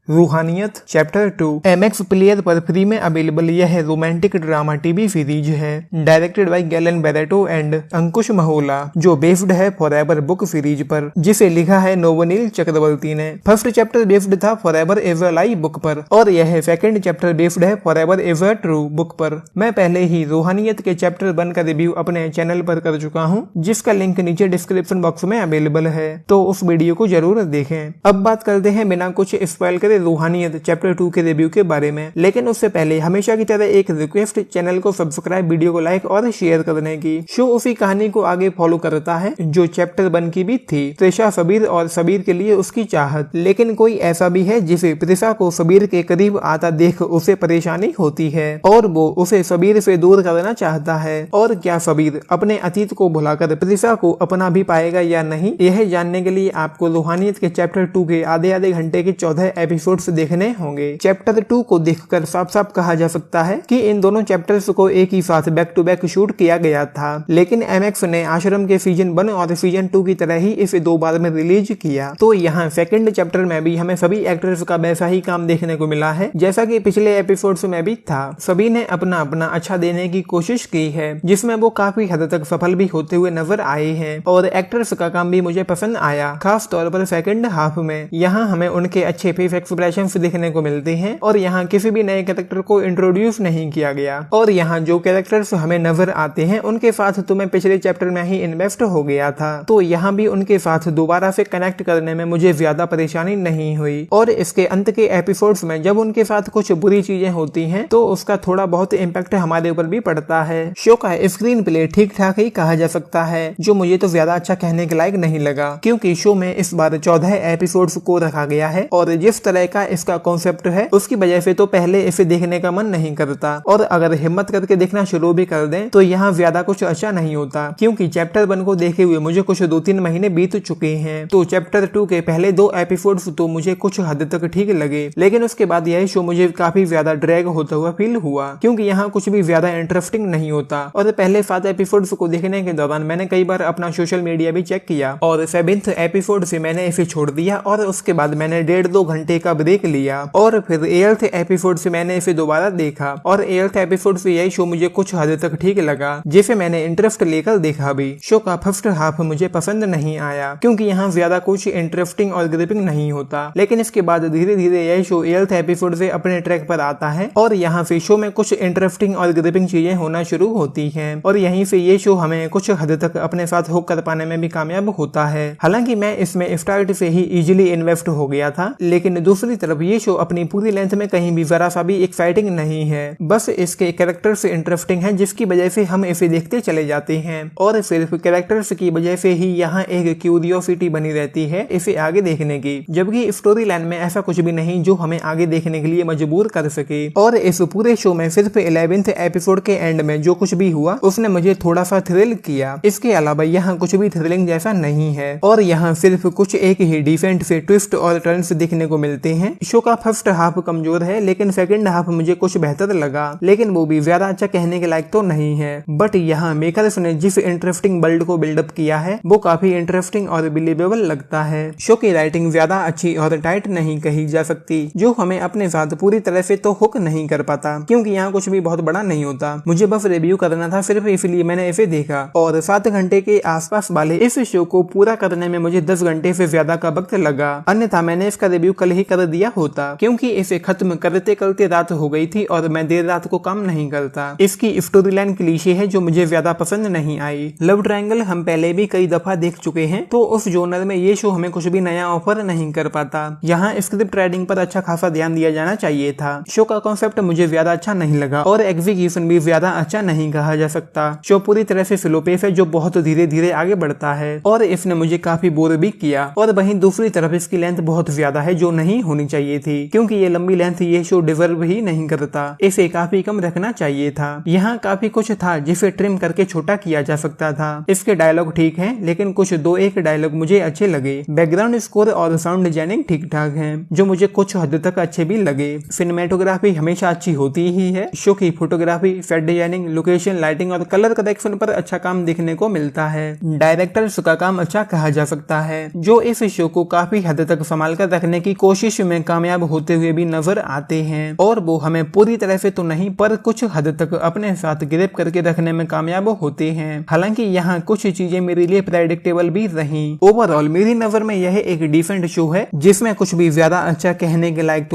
रूहानियत chapter 2 MX player पर free में available यह रोमांटिक ड्रामा टीवी सीरीज है directed by Glen Barretto and Ankush Mohla जो बेस्ड है फॉरएवर बुक सीरीज पर जिसे लिखा है नोवनील चक्रवर्ती ने। फर्स्ट चैप्टर बेस्ड था फॉरएवर एवर लाई बुक पर और यह सेकंड चैप्टर बेस्ड है फॉरएवर एवर ट्रू बुक पर। मैं पहले ही रूहानियत के चैप्टर 1 का रिव्यू अपने चैनल पर कर चुका हूँ जिसका लिंक नीचे डिस्क्रिप्शन बॉक्स में अवेलेबल है, तो उस वीडियो को जरूर देखें। अब बात करते हैं बिना कुछ स्पॉइल करे रूहानियत चैप्टर 2 के रिव्यू के बारे में, लेकिन उससे पहले हमेशा की तरह एक रिक्वेस्ट, चैनल को सब्सक्राइब, वीडियो को लाइक और शेयर करने की। शो उसी कहानी को आगे फॉलो करता है जो चैप्टर 1 की भी थी, त्रिशा सबीर और सबीर के लिए उसकी चाहत। लेकिन कोई ऐसा भी है जिसे त्रिशा को सबीर के करीब आता देख उसे परेशानी होती है और वो उसे सबीर से दूर करना चाहता है। और क्या सबीर अपने अतीत को भुलाकर त्रिशा को अपना भी पाएगा या नहीं, यह जानने के लिए आपको रूहानियत के चैप्टर 2 के आधे घंटे के 14 एपिसोड्स देखने होंगे। चैप्टर 2 को देखकर साफ साफ कहा जा सकता है कि इन दोनों चैप्टर्स को एक ही साथ बैक टू बैक शूट किया गया था, लेकिन MX ने आश्रम के सीजन 1 और सीजन 2 की तरह ही इसे 2 बार में रिलीज किया। तो यहाँ सेकंड चैप्टर में भी हमें सभी एक्टर्स का वैसा ही काम देखने को मिला है जैसा कि पिछले एपिसोड्स में भी था। सभी ने अपना अपना अच्छा देने की कोशिश की है जिसमें वो काफी हद तक सफल भी होते हुए नजर आए हैं और एक्टर्स का काम भी मुझे पसंद आया, खास तौर पर सेकंड हाफ में। यहाँ हमें उनके अच्छे फेस एक्सप्रेशंस देखने को मिलते हैं और यहाँ किसी भी नए कैरेक्टर को इंट्रोड्यूस नहीं किया गया और यहाँ जो कैरेक्टर्स हमें नजर आते हैं उनके साथ तो मैं पिछले चैप्टर में ही इन्वेस्ट हो गया था, तो यहाँ भी उनके साथ दोबारा से कनेक्ट करने में मुझे ज्यादा परेशानी नहीं हुई। और इसके अंत के एपिसोड्स में जब उनके साथ कुछ बुरी चीजें होती हैं तो उसका थोड़ा बहुत इम्पैक्ट हमारे ऊपर भी पड़ता है। शो का स्क्रीन प्ले ठीक ठाक ही कहा जा सकता है, जो मुझे तो ज्यादा अच्छा कहने के लायक नहीं लगा क्योंकि शो में इस बार 14 एपिसोड्स को रखा गया है और जिस तरह का इसका कॉन्सेप्ट है उसकी वजह से तो पहले इसे देखने का मन नहीं करता और अगर हिम्मत करके देखना शुरू भी कर दें तो यहाँ ज्यादा कुछ अच्छा नहीं होता क्योंकि चैप्टर 1 को देखे हुए मुझे कुछ 2-3 महीने बीत चुके हैं। तो चैप्टर 2 के पहले 2 एपिसोड्स तो मुझे कुछ हद तक ठीक लगे, लेकिन उसके बाद यह शो मुझे काफी ज्यादा ड्रैग होता हुआ फील हुआ क्योंकि यहाँ कुछ भी ज्यादा इंटरेस्टिंग नहीं होता। और पहले 7 एपिसोड्स को देखने के दौरान मैंने कई बार अपना सोशल मीडिया भी चेक किया और 7th एपिसोड से मैंने इसे छोड़ दिया और उसके बाद मैंने 1.5-2 घंटे का ब्रेक लिया और फिर 8th एपिसोड से मैंने इसे दोबारा देखा और 8th एपिसोड से यही शो मुझे कुछ हद तक ठीक लगा जिसे मैंने इंटरेस्ट लेकर देखा भी। शो का फर्स्ट हाफ मुझे पसंद नहीं आया क्योंकि यहाँ ज्यादा कुछ इंटरेस्टिंग और ग्रिपिंग नहीं होता, लेकिन इसके बाद धीरे धीरे यह शो 8th एपिसोड से अपने ट्रैक पर आता है और यहाँ से शो में कुछ इंटरेस्टिंग और ग्रिपिंग चीजें होना शुरू होती हैं और यहीं से ये शो हमें कुछ हद तक अपने साथ हुक कर पाने में भी कामयाब होता है। हालांकि मैं इसमें स्टार्ट से ही इजीली इन्वेस्ट हो गया था, लेकिन दूसरी तरफ ये शो अपनी पूरी लेंथ में कहीं भी जरा सा भी एक्साइटिंग नहीं है, बस इसके कैरेक्टर्स इंटरेस्टिंग हैं जिसकी वजह से हम इसे देखते चले जाते हैं और सिर्फ कैरेक्टर्स की वजह से ही यहाँ एक क्यूरियोसिटी बनी रहती है इसे आगे देखने की, जबकि स्टोरी लाइन में ऐसा कुछ भी नहीं जो हमें आगे देखने के लिए मजबूर कर सके। और इस पूरे शो में सिर्फ 11th एपिसोड के एंड में जो कुछ भी हुआ उसने मुझे थोड़ा सा थ्रिल किया, इसके अलावा यहाँ कुछ भी थ्रिलिंग जैसा नहीं है और यहाँ सिर्फ कुछ एक ही डिसेंट से ट्विस्ट और टर्न्स देखने को मिलते हैं। शो का फर्स्ट हाफ कमजोर है लेकिन सेकंड हाफ मुझे कुछ बेहतर लगा, लेकिन वो भी ज्यादा अच्छा कहने के लायक तो नहीं है। बट यहाँ मेकर्स ने जिस इंटरेस्टिंग वर्ल्ड को बिल्डअप किया है वो काफी इंटरेस्टिंग और बिलीवेबल लगता है। शो की राइटिंग ज्यादा अच्छी और टाइट नहीं कही जा सकती, जो हमें अपने साथ पूरी तरह से तो हुक नहीं कर पाता क्योंकि यहाँ कुछ भी बहुत बड़ा नहीं होता। मुझे बस रिव्यू करना था सिर्फ इसलिए मैंने इसे देखा और 7 घंटे के आसपास वाले इस शो को पूरा करने में मुझे 10 घंटे से ज्यादा का वक्त लगा, अन्यथा मैंने इसका रिव्यू कल ही कर दिया होता क्योंकि इसे खत्म करते करते रात हो गई थी और मैं देर रात को काम नहीं करता। इसकी स्टोरी लाइन क्लीशे है जो मुझे ज्यादा पसंद नहीं आई। लव ट्रायंगल हम पहले भी कई दफा देख चुके हैं, तो उस जोनर में ये शो हमें कुछ भी नया ऑफर नहीं कर पाता। यहाँ स्क्रिप्ट राइटिंग पर अच्छा खासा ध्यान दिया जाना चाहिए था। शो का कॉन्सेप्ट मुझे ज्यादा अच्छा नहीं लगा और एग्जीक्यूशन भी ज्यादा अच्छा नहीं कहा जा सकता। शो पूरी तरह से स्लो पेस है जो बहुत धीरे धीरे आगे बढ़ता है और इसने मुझे काफी बोर भी किया और वहीं दूसरी तरफ इसकी लेंथ बहुत ज्यादा है जो नहीं होनी चाहिए थी क्योंकि ये लंबी लेंथ ये शो डिजर्व ही नहीं करता, इसे काफी कम रखना चाहिए था। यहाँ काफी कुछ था जिसे ट्रिम करके छोटा किया जा सकता था। इसके डायलॉग ठीक हैं लेकिन कुछ 2-1 डायलॉग मुझे अच्छे लगे। बैकग्राउंड स्कोर और साउंड डिजाइनिंग ठीक ठाक है जो मुझे कुछ हद तक अच्छे भी लगे। सिनेमेटोग्राफी हमेशा अच्छी होती ही है। शो की photography, set designing, location, lighting और कलर करेक्शन पर अच्छा काम देखने को मिलता है। डायरेक्टर्स का काम अच्छा कहा जा सकता है जो इस शो को काफी हद तक संभाल कर रखने की कोशिश भविष्य में कामयाब होते हुए भी नजर आते हैं और वो हमें पूरी तरह से तो नहीं पर कुछ हद तक अपने साथ गिरफ्त करके रखने में कामयाब होते हैं। हालांकि यहाँ कुछ चीजें मेरे लिए प्रेडिक्टेबल भी रही। ओवरऑल मेरी नजर में यह एक डिसेंट शो है जिसमें कुछ भी ज्यादा अच्छा कहने के लायक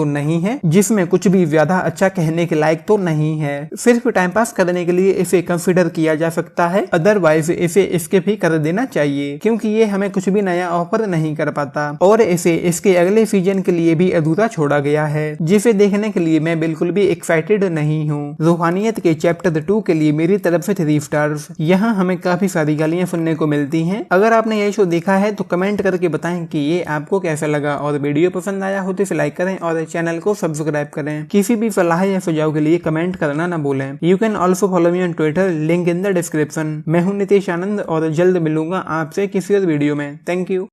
तो नहीं है, सिर्फ टाइम पास करने के लिए इसे कंसिडर किया जा सकता है, अदरवाइज इसे स्किप ही कर देना चाहिए क्योंकि ये हमें कुछ भी नया ऑफर नहीं कर पाता और इसे इसके अगले सीजन के लिए भी अधूरा छोड़ा गया है, जिसे देखने के लिए मैं बिल्कुल भी एक्साइटेड नहीं हूँ। रूहानियत के चैप्टर 2 के लिए मेरी तरफ से 3 स्टार्स। यहाँ हमें काफी सारी गालियां सुनने को मिलती हैं। अगर आपने ये शो देखा है तो कमेंट करके बताएं कि ये आपको कैसा लगा और वीडियो पसंद आया हो तो इसे लाइक करें और चैनल को सब्सक्राइब करें। किसी भी सलाह या सुझाव के लिए कमेंट करना ना भूलें। You can also follow me on Twitter, link in the description. मैं हूँ नितेश आनंद और जल्द मिलूंगा आपसे किसी और वीडियो में। Thank you.